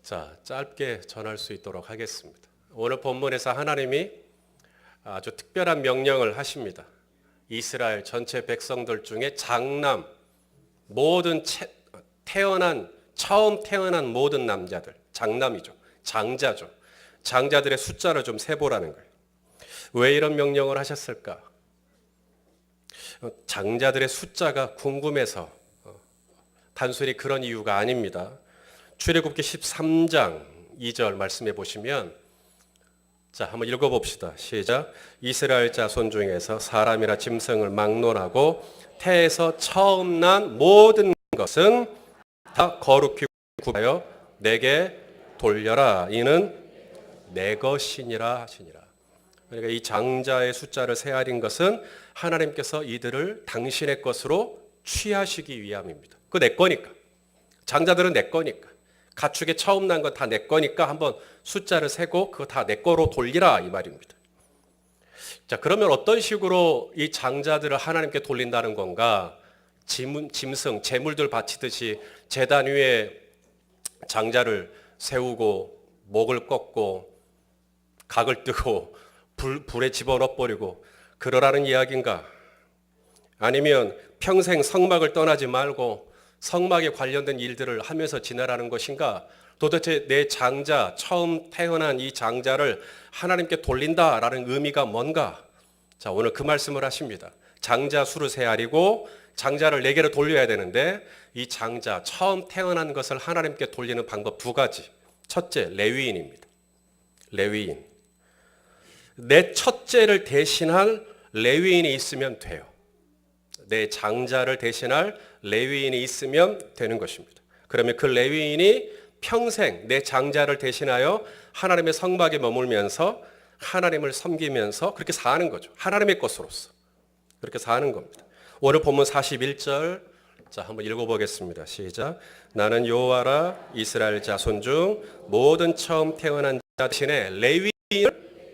자, 짧게 전할 수 있도록 하겠습니다. 오늘 본문에서 하나님이 아주 특별한 명령을 하십니다. 이스라엘 전체 백성들 중에 장남, 모든 처음 태어난 모든 남자들, 장남이죠. 장자죠. 장자들의 숫자를 좀 세보라는 거예요. 왜 이런 명령을 하셨을까? 장자들의 숫자가 궁금해서 단순히 그런 이유가 아닙니다. 출애굽기 13장 2절 말씀해 보시면, 자, 한번 읽어봅시다. 시작. 이스라엘 자손 중에서 사람이나 짐승을 막론하고 태에서 처음 난 모든 것은 다 거룩히 구하여 내게 돌려라. 이는 내 것이니라 하시니라. 그러니까 이 장자의 숫자를 세알인 것은 하나님께서 이들을 당신의 것으로 취하시기 위함입니다. 그거 내 거니까. 장자들은 내 거니까. 가축에 처음 난 건 다 내 거니까 한번 숫자를 세고 그거 다 내 거로 돌리라 이 말입니다. 자, 그러면 어떤 식으로 이 장자들을 하나님께 돌린다는 건가? 짐승, 제물들 바치듯이 제단 위에 장자를 세우고 목을 꺾고 각을 뜨고 불에 집어넣어 버리고 그러라는 이야기인가? 아니면 평생 성막을 떠나지 말고 성막에 관련된 일들을 하면서 지내라는 것인가? 도대체 내 장자, 처음 태어난 이 장자를 하나님께 돌린다라는 의미가 뭔가? 자, 오늘 그 말씀을 하십니다. 장자 수를 세알이고 장자를 4개로 돌려야 되는데 이 장자, 처음 태어난 것을 하나님께 돌리는 방법 2가지. 첫째, 레위인입니다. 레위인. 내 첫째를 대신할 레위인이 있으면 돼요. 내 장자를 대신할 레위인이 있으면 되는 것입니다. 그러면 그 레위인이 평생 내 장자를 대신하여 하나님의 성막에 머물면서 하나님을 섬기면서 그렇게 사는 거죠. 하나님의 것으로서. 그렇게 사는 겁니다. 오늘 본문 41절, 자, 한번 읽어보겠습니다. 시작. 나는 여호와라. 이스라엘 자손 중 모든 처음 태어난 자 대신에 레위인을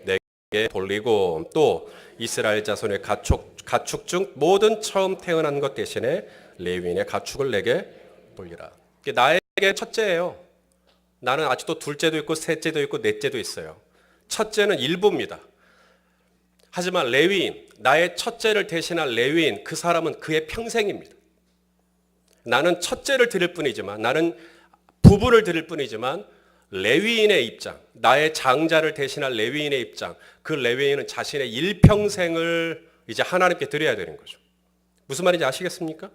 내게 돌리고 또 이스라엘 자손의 가축 중 모든 처음 태어난 것 대신에 레위인의 가축을 내게 돌리라. 나에게 첫째예요. 나는 아직도 둘째도 있고 셋째도 있고 넷째도 있어요. 첫째는 일부입니다. 하지만 레위인, 나의 첫째를 대신할 레위인, 그 사람은 그의 평생입니다. 나는 첫째를 드릴 뿐이지만, 나는 부분을 드릴 뿐이지만 레위인의 입장, 나의 장자를 대신할 레위인의 입장, 그 레위인은 자신의 일평생을 이제 하나님께 드려야 되는 거죠. 무슨 말인지 아시겠습니까?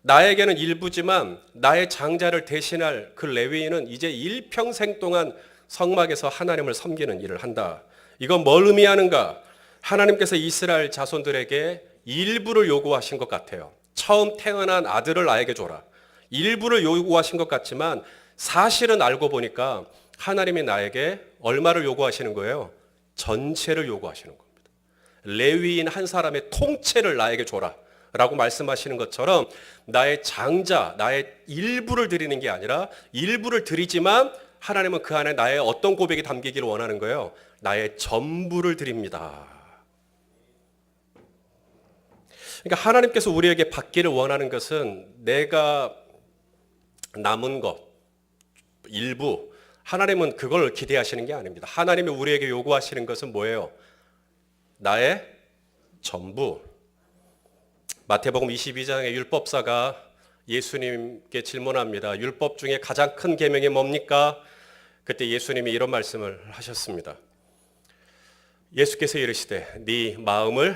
나에게는 일부지만 나의 장자를 대신할 그 레위인은 이제 일평생 동안 성막에서 하나님을 섬기는 일을 한다. 이건 뭘 의미하는가? 하나님께서 이스라엘 자손들에게 일부를 요구하신 것 같아요. 처음 태어난 아들을 나에게 줘라. 일부를 요구하신 것 같지만 사실은 알고 보니까 하나님이 나에게 얼마를 요구하시는 거예요? 전체를 요구하시는 겁니다. 레위인 한 사람의 통째를 나에게 줘라 라고 말씀하시는 것처럼 나의 장자, 나의 일부를 드리는 게 아니라 일부를 드리지만 하나님은 그 안에 나의 어떤 고백이 담기기를 원하는 거예요? 나의 전부를 드립니다. 그러니까 하나님께서 우리에게 받기를 원하는 것은 내가 남은 것, 일부, 하나님은 그걸 기대하시는 게 아닙니다. 하나님이 우리에게 요구하시는 것은 뭐예요? 나의 전부. 마태복음 22장의 율법사가 예수님께 질문합니다. 율법 중에 가장 큰 계명이 뭡니까? 그때 예수님이 이런 말씀을 하셨습니다. 예수께서 이르시되 네 마음을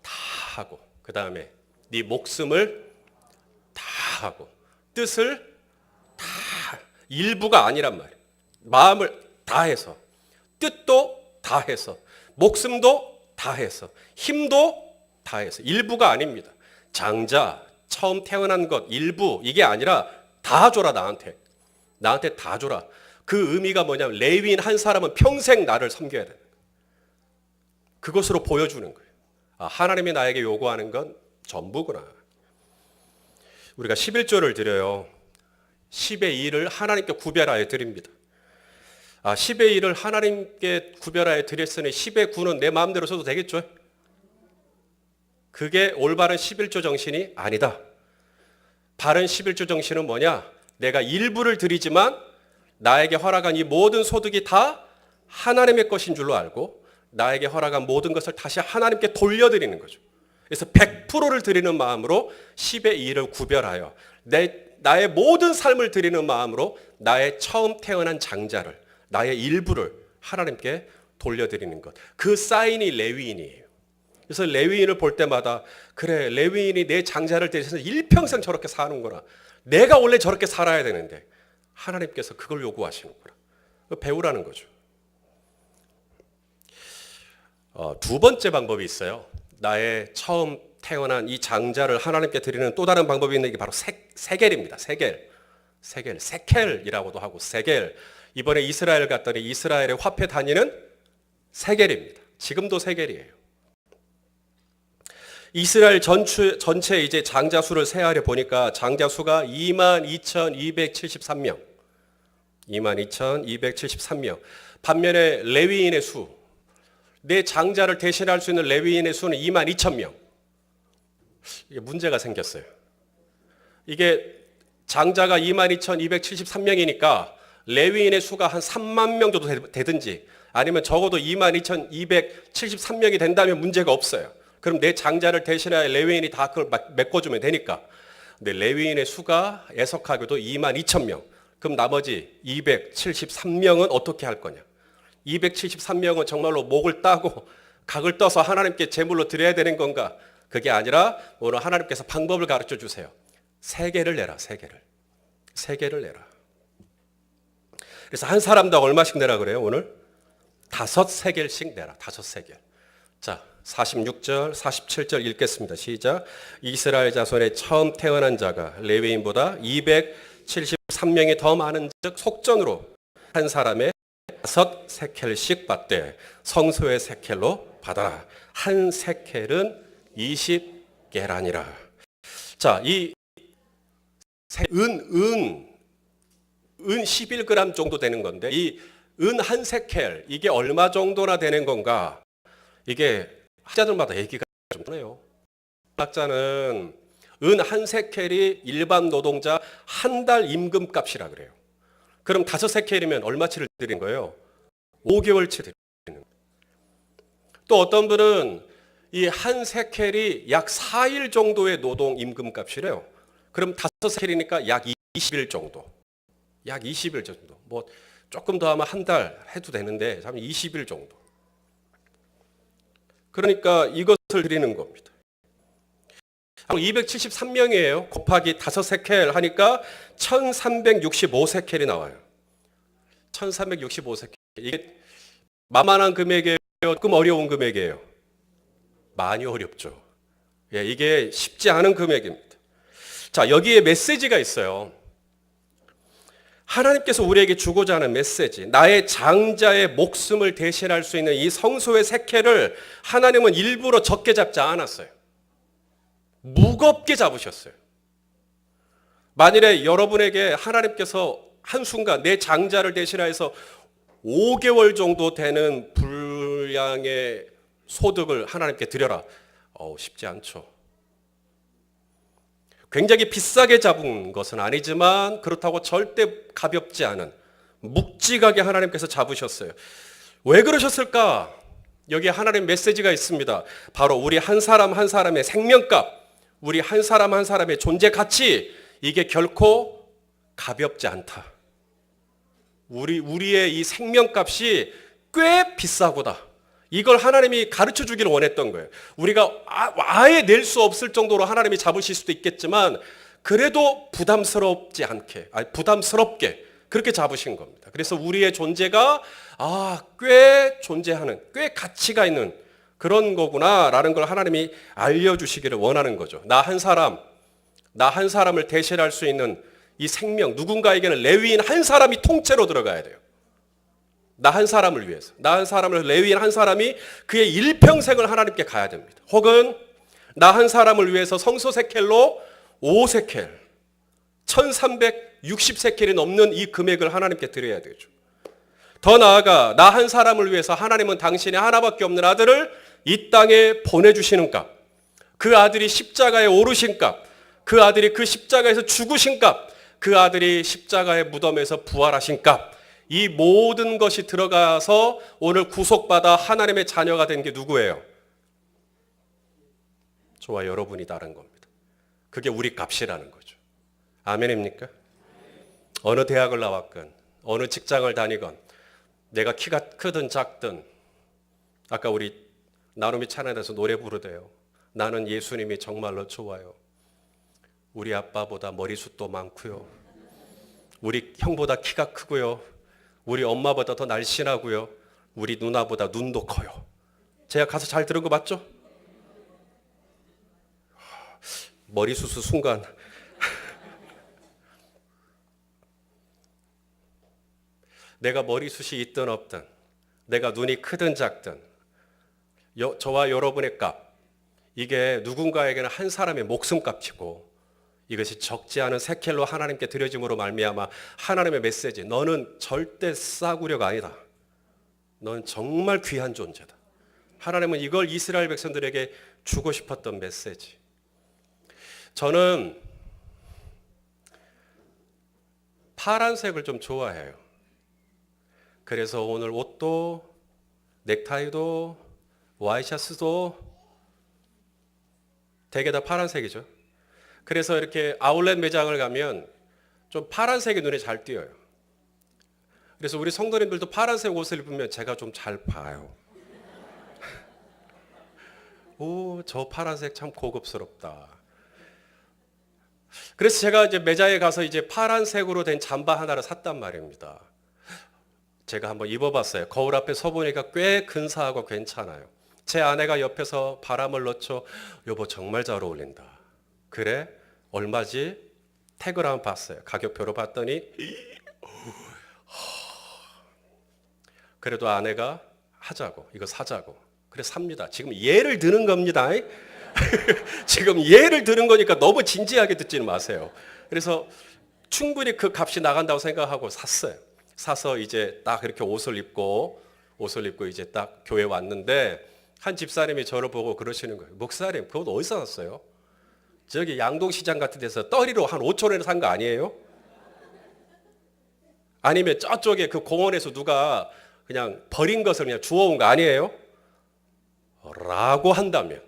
다 하고 그 다음에 네 목숨을 다 하고 뜻을 다, 일부가 아니란 말이에요. 마음을 다 해서 뜻도 다 해서 목숨도 다 해서 힘도 다 해서 일부가 아닙니다. 장자, 처음 태어난 것, 일부 이게 아니라 다 줘라 나한테. 나한테 다 줘라. 그 의미가 뭐냐면 레위인 한 사람은 평생 나를 섬겨야 돼. 그것으로 보여주는 거예요. 아, 하나님이 나에게 요구하는 건 전부구나. 우리가 11조를 드려요. 10의 1을 하나님께 구별하여 드립니다. 10의 1을 하나님께 구별하여 드렸으니 10의 9는 내 마음대로 써도 되겠죠? 그게 올바른 11조 정신이 아니다. 바른 11조 정신은 뭐냐? 내가 일부를 드리지만 나에게 허락한 이 모든 소득이 다 하나님의 것인 줄로 알고 나에게 허락한 모든 것을 다시 하나님께 돌려드리는 거죠. 그래서 100%를 드리는 마음으로 10의 2를 구별하여 나의 모든 삶을 드리는 마음으로 나의 처음 태어난 장자를, 나의 일부를 하나님께 돌려드리는 것. 그 사인이 레위인이에요. 그래서 레위인을 볼 때마다 그래, 레위인이 내 장자를 대신해서 일평생 저렇게 사는구나. 내가 원래 저렇게 살아야 되는데 하나님께서 그걸 요구하시는구나. 배우라는 거죠. 두 번째 방법이 있어요. 나의 처음 태어난 이 장자를 하나님께 드리는 또 다른 방법이 있는 게 바로 세겔입니다. 세켈이라고도 하고 세겔. 이번에 이스라엘 갔더니 이스라엘의 화폐 단위는 세겔입니다. 지금도 세겔이에요. 이스라엘 전체 이제 장자 수를 세하려 보니까 장자 수가 22,273명. 22,273명. 반면에 레위인의 수, 내 장자를 대신할 수 있는 레위인의 수는 22,000명. 이게 문제가 생겼어요. 이게 장자가 22,273명이니까 레위인의 수가 한 3만 명 정도 되든지 아니면 적어도 22,273명이 된다면 문제가 없어요. 그럼 내 장자를 대신하여 레위인이 다 그걸 메꿔주면 되니까. 근데 레위인의 수가 애석하게도 22,000명. 그럼 나머지 273명은 어떻게 할 거냐? 273명은 정말로 목을 따고 각을 떠서 하나님께 제물로 드려야 되는 건가? 그게 아니라 오늘 하나님께서 방법을 가르쳐 주세요. 세겔을 내라, 세겔을 내라. 그래서 한 사람당 얼마씩 내라 그래요, 오늘? 5세겔씩 내라, 5세겔. 자, 46절, 47절 읽겠습니다. 시작. 이스라엘 자손의 처음 태어난 자가 레위인보다 273명이 더 많은 즉 속전으로 한 사람의 5세켈씩 받되 성소의 세켈로 받아라. 한 세켈은 20게라니라. 자, 이 은 11g 정도 되는 건데 이 은 한 세켈 이게 얼마 정도나 되는 건가? 이게 학자들마다 얘기가 좀 그래요. 학자는 은 한 세켈이 일반 노동자 한 달 임금값이라 그래요. 그럼 5세켈이면 얼마치를 드리는 거예요? 5개월치 드리는 거예요. 또 어떤 분은 이 한 세켈이 약 4일 정도의 노동 임금값이래요. 그럼 5세켈이니까 약 20일 정도. 약 20일 정도. 뭐 조금 더 하면 한 달 해도 되는데 참 20일 정도. 그러니까 이것을 드리는 겁니다. 273명이에요. 곱하기 5세켈 하니까 1365세켈이 나와요. 1365세켈. 이게 만만한 금액이에요? 조금 어려운 금액이에요? 많이 어렵죠. 예, 이게 쉽지 않은 금액입니다. 자, 여기에 메시지가 있어요. 하나님께서 우리에게 주고자 하는 메시지, 나의 장자의 목숨을 대신할 수 있는 이 성소의 세켈을 하나님은 일부러 적게 잡지 않았어요. 무겁게 잡으셨어요. 만일에 여러분에게 하나님께서 한순간 내 장자를 대신하여서 5개월 정도 되는 분량의 소득을 하나님께 드려라. 쉽지 않죠. 굉장히 비싸게 잡은 것은 아니지만 그렇다고 절대 가볍지 않은 묵직하게 하나님께서 잡으셨어요. 왜 그러셨을까? 여기에 하나님 메시지가 있습니다. 바로 우리 한 사람 한 사람의 생명값, 우리 한 사람 한 사람의 존재 가치, 이게 결코 가볍지 않다. 우리의 이 생명값이 꽤 비싸구나. 이걸 하나님이 가르쳐 주기를 원했던 거예요. 우리가 아예 낼 수 없을 정도로 하나님이 잡으실 수도 있겠지만 그래도 부담스럽게 그렇게 잡으신 겁니다. 그래서 우리의 존재가 꽤 존재하는, 꽤 가치가 있는 그런 거구나라는 걸 하나님이 알려주시기를 원하는 거죠. 나 한 사람을 대신할 수 있는 이 생명, 누군가에게는 레위인 한 사람이 통째로 들어가야 돼요. 나 한 사람을 위해서. 나 한 사람을, 레위인 한 사람이 그의 일평생을 하나님께 가야 됩니다. 혹은 나 한 사람을 위해서 성소 세켈로 5세켈, 1360세켈이 넘는 이 금액을 하나님께 드려야 되죠. 더 나아가 나 한 사람을 위해서 하나님은 당신의 하나밖에 없는 아들을 이 땅에 보내주시는 값, 그 아들이 십자가에 오르신 값, 그 아들이 그 십자가에서 죽으신 값, 그 아들이 십자가의 무덤에서 부활하신 값, 이 모든 것이 들어가서 오늘 구속받아 하나님의 자녀가 된 게 누구예요? 저와 여러분이다라는 겁니다. 그게 우리 값이라는 거죠. 아멘입니까? 어느 대학을 나왔건 어느 직장을 다니건 내가 키가 크든 작든, 아까 우리 나눔이 찬양에서 노래 부르대요. 나는 예수님이 정말로 좋아요. 우리 아빠보다 머리숱도 많고요. 우리 형보다 키가 크고요. 우리 엄마보다 더 날씬하고요. 우리 누나보다 눈도 커요. 제가 가서 잘 들은 거 맞죠? 머리숱 순간 내가 머리숱이 있든 없든, 내가 눈이 크든 작든, 저와 여러분의 값, 이게 누군가에게는 한 사람의 목숨값이고, 이것이 적지 않은 세켈로 하나님께 드려짐으로 말미암아 하나님의 메시지, 너는 절대 싸구려가 아니다. 넌 정말 귀한 존재다. 하나님은 이걸 이스라엘 백성들에게 주고 싶었던 메시지. 저는 파란색을 좀 좋아해요. 그래서 오늘 옷도, 넥타이도, 와이셔츠도 대개 다 파란색이죠. 그래서 이렇게 아울렛 매장을 가면 좀 파란색이 눈에 잘 띄어요. 그래서 우리 성도님들도 파란색 옷을 입으면 제가 좀 잘 봐요. 오, 저 파란색 참 고급스럽다. 그래서 제가 이제 매장에 가서 이제 파란색으로 된 잠바 하나를 샀단 말입니다. 제가 한번 입어봤어요. 거울 앞에 서보니까 꽤 근사하고 괜찮아요. 제 아내가 옆에서 바람을 넣죠. 여보 정말 잘 어울린다. 그래? 얼마지? 택을 한번 봤어요. 가격표로 봤더니 그래도 아내가 하자고, 이거 사자고. 그래 삽니다. 지금 예를 드는 겁니다. 지금 예를 드는 거니까 너무 진지하게 듣지는 마세요. 그래서 충분히 그 값이 나간다고 생각하고 샀어요. 사서 이제 딱 이렇게 옷을 입고 이제 딱 교회 왔는데 한 집사님이 저를 보고 그러시는 거예요. 목사님, 그것 어디서 샀어요? 저기 양동시장 같은 데서 떨이로 한 5천 원에 산 거 아니에요? 아니면 저쪽에 그 공원에서 누가 그냥 버린 것을 그냥 주워온 거 아니에요? 라고 한다면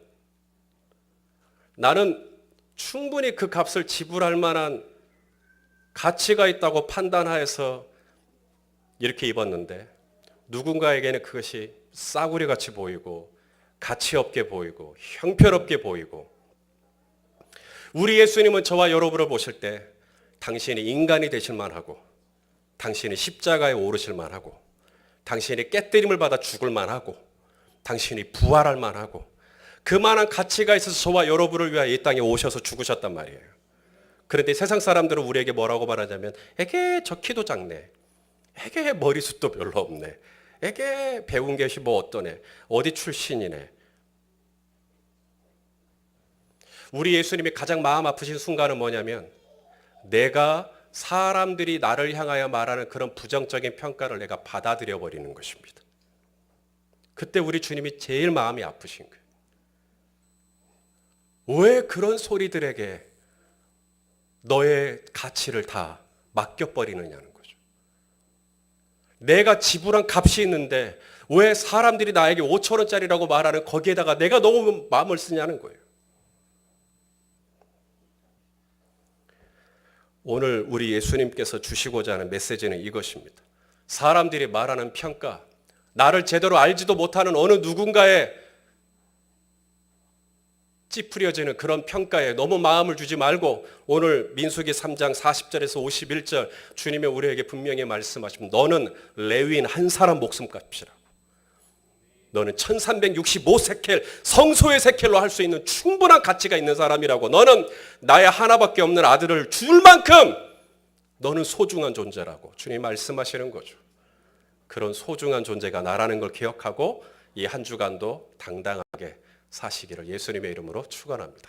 나는 충분히 그 값을 지불할 만한 가치가 있다고 판단하여서 이렇게 입었는데 누군가에게는 그것이 싸구려 같이 보이고 가치 없게 보이고 형편없게 보이고, 우리 예수님은 저와 여러분을 보실 때 당신이 인간이 되실 만하고, 당신이 십자가에 오르실 만하고, 당신이 깨뜨림을 받아 죽을 만하고, 당신이 부활할 만하고, 그만한 가치가 있어서 저와 여러분을 위하여 이 땅에 오셔서 죽으셨단 말이에요. 그런데 세상 사람들은 우리에게 뭐라고 말하냐면, 에게 저 키도 작네, 에게 머리숱도 별로 없네, 에게 배운 것이 뭐 어떠네, 어디 출신이네. 우리 예수님이 가장 마음 아프신 순간은 뭐냐면, 내가 사람들이 나를 향하여 말하는 그런 부정적인 평가를 내가 받아들여 버리는 것입니다. 그때 우리 주님이 제일 마음이 아프신 거예요. 왜 그런 소리들에게 너의 가치를 다 맡겨버리느냐는 거죠. 내가 지불한 값이 있는데 왜 사람들이 나에게 5천 원짜리라고 말하는 거기에다가 내가 너무 마음을 쓰냐는 거예요. 오늘 우리 예수님께서 주시고자 하는 메시지는 이것입니다. 사람들이 말하는 평가, 나를 제대로 알지도 못하는 어느 누군가의 찌푸려지는 그런 평가에 너무 마음을 주지 말고, 오늘 민수기 3장 40절에서 51절 주님이 우리에게 분명히 말씀하십니다. 너는 레위인 한 사람 목숨값이라고. 너는 1365세켈 성소의 세켈로 할 수 있는 충분한 가치가 있는 사람이라고. 너는 나의 하나밖에 없는 아들을 줄 만큼 너는 소중한 존재라고 주님 말씀하시는 거죠. 그런 소중한 존재가 나라는 걸 기억하고 이 한 주간도 당당하게 사시기를 예수님의 이름으로 축원합니다.